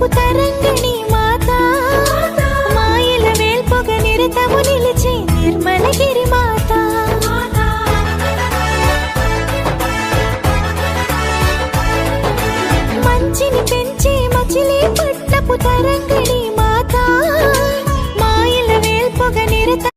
పట్నపు తరంగిణి మాత మాయల వేల్పొగ నిరతము నిలిచే నిర్మలగిరి మాత మంచిని పెంచే మచిలీ పట్నపు తరంగిణి